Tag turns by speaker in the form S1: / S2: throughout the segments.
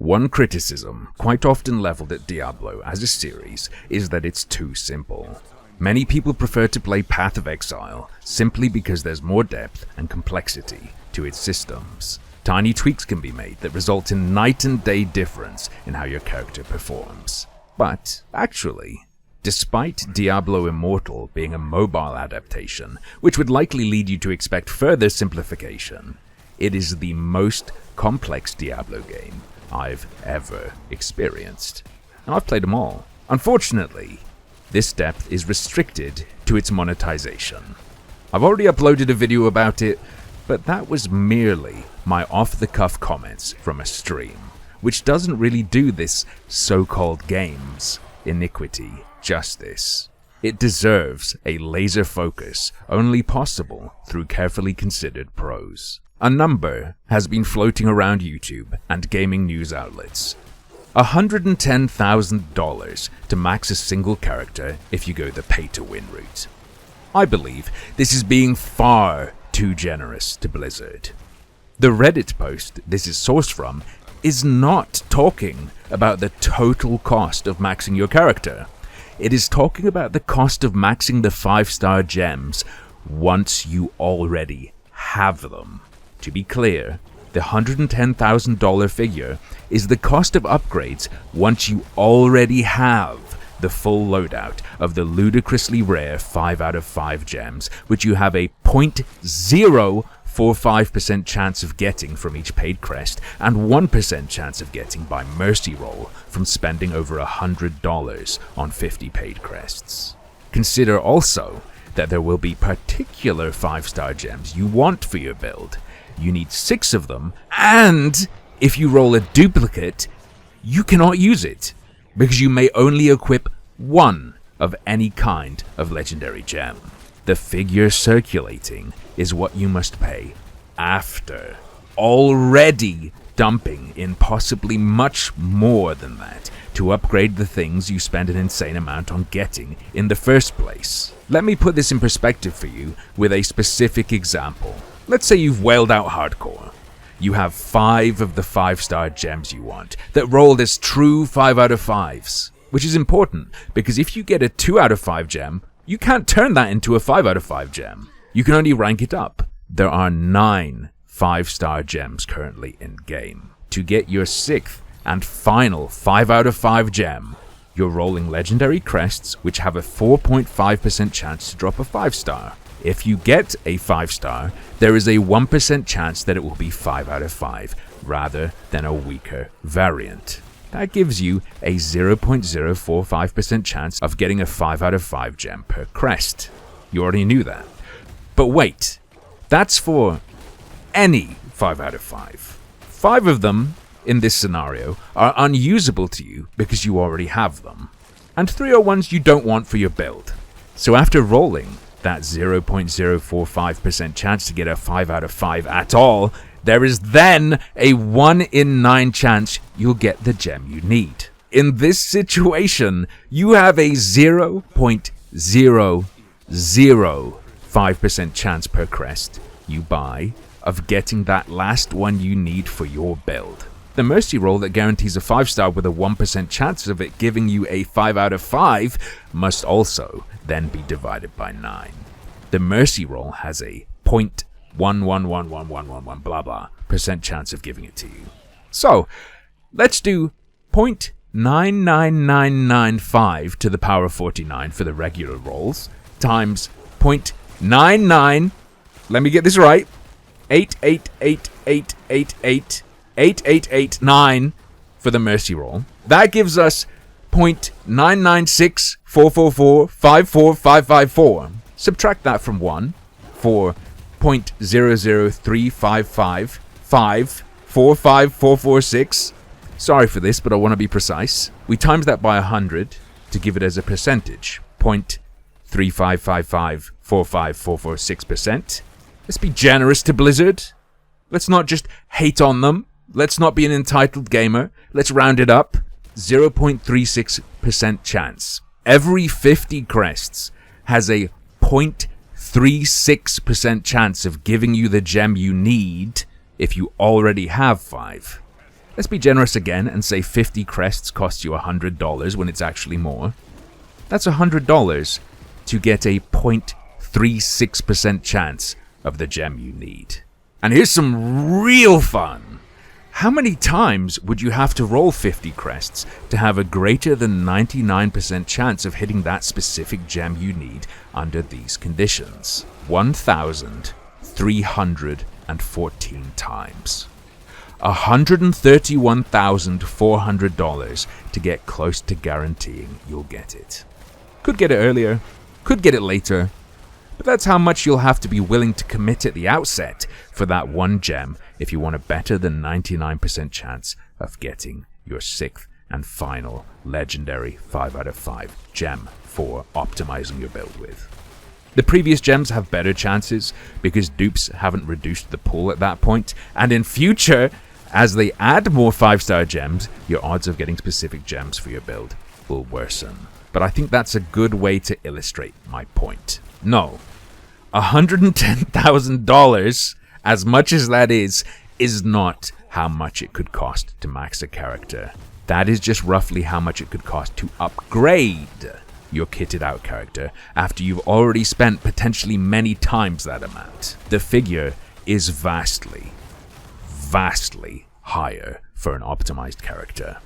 S1: One criticism, quite often leveled at Diablo as a series, is that it's too simple. Many people prefer to play Path of Exile simply because there's more depth and complexity to its systems. Tiny tweaks can be made that result in night and day difference in how your character performs. But, actually, despite Diablo Immortal being a mobile adaptation, which would likely lead you to expect further simplification, it is the most complex Diablo game I've ever experienced. And I've played them all. Unfortunately, this depth is restricted to its monetization. I've already uploaded a video about it, but that was merely my off-the-cuff comments from a stream, which doesn't really do this so-called game's iniquity justice. It deserves a laser focus only possible through carefully considered prose. A number has been floating around YouTube and gaming news outlets. $110,000 to max a single character if you go the pay-to-win route. I believe this is being far too generous to Blizzard. The Reddit post this is sourced from is not talking about the total cost of maxing your character. It is talking about the cost of maxing the 5-star gems once you already have them. To be clear, the $110,000 figure is the cost of upgrades once you already have the full loadout of the ludicrously rare 5 out of 5 gems, which you have a 0.045% chance of getting from each paid crest and 1% chance of getting by mercy roll from spending over $100 on 50 paid crests. Consider also that there will be particular 5-star gems you want for your build. You need 6 of them, and if you roll a duplicate, you cannot use it, because you may only equip one of any kind of legendary gem. The figure circulating is what you must pay after already dumping in possibly much more than that to upgrade the things you spend an insane amount on getting in the first place. Let me put this in perspective for you with a specific example. Let's say you've whaled out hardcore. You have 5 of the 5-star gems you want that rolled as true 5 out of 5s, which is important because if you get a 2 out of 5 gem, you can't turn that into a 5 out of 5 gem. You can only rank it up. There are 9 5-star gems currently in game. To get your 6th and final 5 out of 5 gem, you're rolling legendary crests which have a 4.5% chance to drop a 5-star. If you get a 5-star, there is a 1% chance that it will be 5 out of 5, rather than a weaker variant. That gives you a 0.045% chance of getting a 5 out of 5 gem per crest. You already knew that. But wait, that's for any 5 out of 5. 5 of them, in this scenario, are unusable to you because you already have them. And 3 are ones you don't want for your build. So after rolling that 0.045% chance to get a 5 out of 5 at all, there is then a 1 in 9 chance you'll get the gem you need. In this situation, you have a 0.005% chance per crest you buy of getting that last one you need for your build. The mercy roll that guarantees a 5-star with a 1% chance of it giving you a 5 out of 5 must also then be divided by 9. The mercy roll has a 0.111111 blah blah % chance of giving it to you. So, let's do 0.99995 to the power of 49 for the regular rolls times 0.99, let me get this right, 888888889 for the mercy roll. That gives us 0.99644454554. Subtract that from 1 for 0.00355545446. Sorry for this, but I want to be precise. We times that by 100 to give it as a percentage. 0.355545446%. Let's be generous to Blizzard. Let's not just hate on them. Let's not be an entitled gamer. Let's round it up. 0.36% chance. Every 50 crests has a 0.36% chance of giving you the gem you need if you already have 5. Let's be generous again and say 50 crests cost you $100 when it's actually more. That's $100 to get a 0.36% chance of the gem you need. And here's some real fun. How many times would you have to roll 50 crests to have a greater than 99% chance of hitting that specific gem you need under these conditions? 1,314 times. $131,400 to get close to guaranteeing you'll get it. Could get it earlier, could get it later, but that's how much you'll have to be willing to commit at the outset for that one gem if you want a better than 99% chance of getting your 6th and final legendary 5 out of 5 gem for optimizing your build with. The previous gems have better chances because dupes haven't reduced the pool at that point, and in future, as they add more 5-star gems, your odds of getting specific gems for your build will worsen. But I think that's a good way to illustrate my point. No, $110,000, as much as that is not how much it could cost to max a character. That is just roughly how much it could cost to upgrade your kitted out character after you've already spent potentially many times that amount. The figure is vastly higher for an optimized character,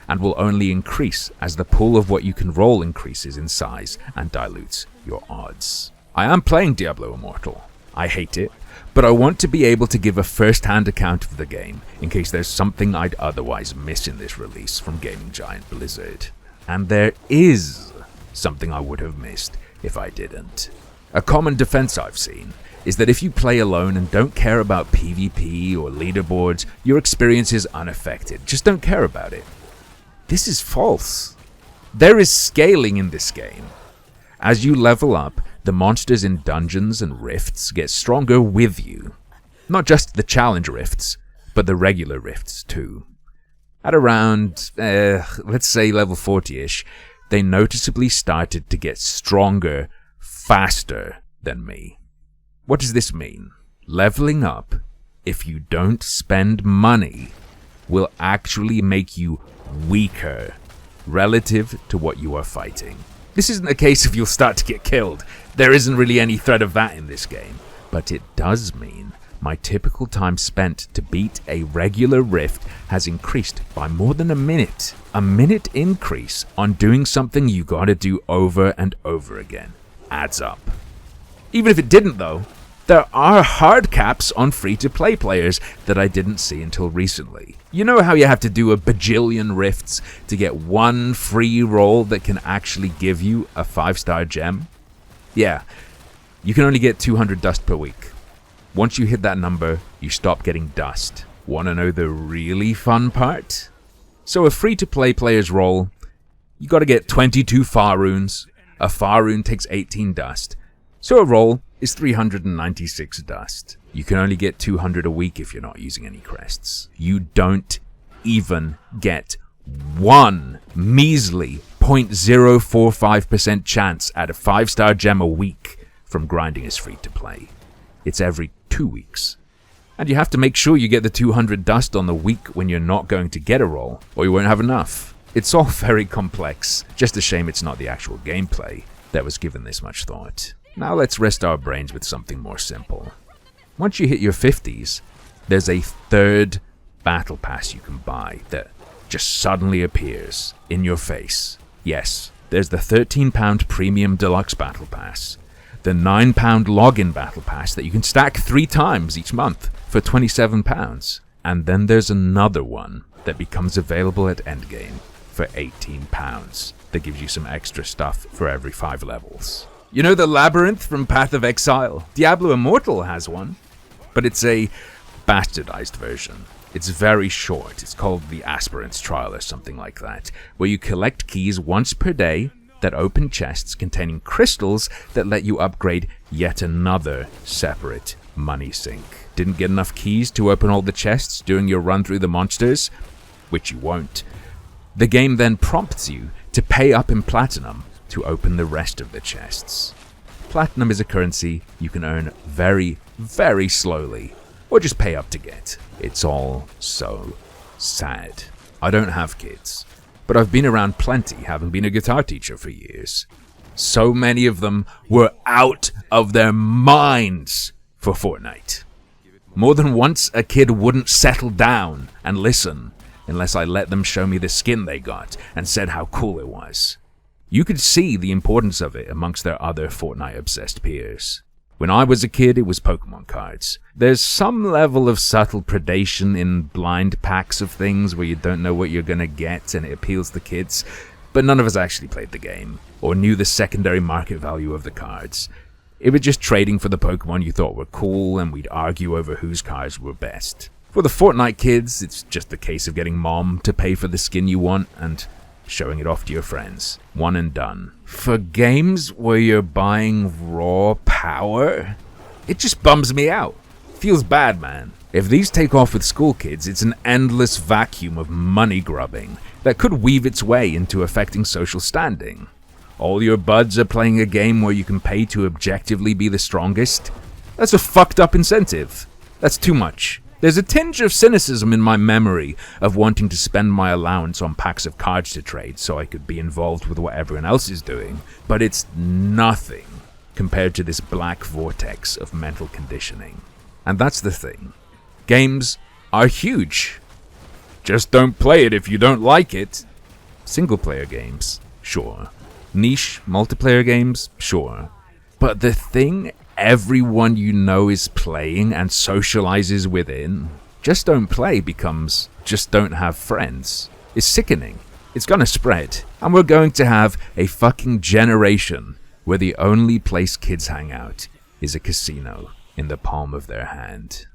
S1: and will only increase as the pool of what you can roll increases in size and dilutes your odds. I am playing Diablo Immortal. I hate it, but I want to be able to give a first-hand account of the game in case there's something I'd otherwise miss in this release from gaming giant Blizzard. And there is something I would have missed if I didn't. A common defense I've seen is that if you play alone and don't care about PvP or leaderboards, your experience is unaffected. Just don't care about it. This is false. There is scaling in this game. As you level up, the monsters in dungeons and rifts get stronger with you. Not just the challenge rifts, but the regular rifts too. At around, let's say level 40-ish, they noticeably started to get stronger faster than me. What does this mean? Leveling up, if you don't spend money, will actually make you weaker relative to what you are fighting. This isn't a case of you'll start to get killed. There isn't really any threat of that in this game. But it does mean my typical time spent to beat a regular rift has increased by more than a minute. A minute increase on doing something you gotta do over and over again adds up. Even if it didn't though, there are hard caps on free-to-play players that I didn't see until recently. You know how you have to do a bajillion rifts to get one free roll that can actually give you a 5-star gem? Yeah, you can only get 200 dust per week. Once you hit that number, you stop getting dust. Wanna know the really fun part? So a free-to-play player's roll, you gotta get 22 far runes. A far rune takes 18 dust. So a roll is 396 dust. You can only get 200 a week if you're not using any crests. You don't even get one measly 0.045% chance at a 5-star gem a week from grinding as free to play. It's every 2 weeks. And you have to make sure you get the 200 dust on the week when you're not going to get a roll, or you won't have enough. It's all very complex. Just a shame it's not the actual gameplay that was given this much thought. Now let's rest our brains with something more simple. Once you hit your 50s, there's a third battle pass you can buy that just suddenly appears in your face. Yes, there's the £13 premium Deluxe battle pass, the £9 login battle pass that you can stack 3 times each month for £27, and then there's another one that becomes available at endgame for £18 that gives you some extra stuff for every 5 levels. You know the labyrinth from Path of Exile? Diablo Immortal has one, but it's a bastardized version. It's very short. It's called the Aspirant's Trial or something like that, where you collect keys once per day that open chests containing crystals that let you upgrade yet another separate money sink. Didn't get enough keys to open all the chests during your run through the monsters? Which you won't. The game then prompts you to pay up in platinum to open the rest of the chests. Platinum is a currency you can earn very, very slowly, or just pay up to get. It's all so Sad. I don't have kids, but I've been around plenty, having been a guitar teacher for years. So many of them were out of their minds for Fortnite. More than once, a kid wouldn't settle down and listen unless I let them show me the skin they got and said how cool it was. You could see the importance of it amongst their other Fortnite-obsessed peers. When I was a kid, it was Pokemon cards. There's some level of subtle predation in blind packs of things where you don't know what you're gonna get and it appeals to kids, but none of us actually played the game or knew the secondary market value of the cards. It was just trading for the Pokemon you thought were cool, and we'd argue over whose cards were best. For the Fortnite kids, it's just a case of getting mom to pay for the skin you want and showing it off to your friends. One and done. For games where you're buying raw power, it just bums me out. Feels bad, man. If these take off with school kids, it's an endless vacuum of money grubbing that could weave its way into affecting social standing. All your buds are playing a game where you can pay to objectively be the strongest. That's a fucked up incentive. That's too much. There's a tinge of cynicism in my memory of wanting to spend my allowance on packs of cards to trade so I could be involved with what everyone else is doing, but it's nothing compared to this black vortex of mental conditioning. And that's the thing. Games are huge. Just don't play it if you don't like it. Single-player games, sure. Niche multiplayer games, sure. But the thing everyone you know is playing and socializes within, just don't play becomes just don't have friends. It's sickening. It's gonna spread. And we're going to have a fucking generation where the only place kids hang out is a casino in the palm of their hand.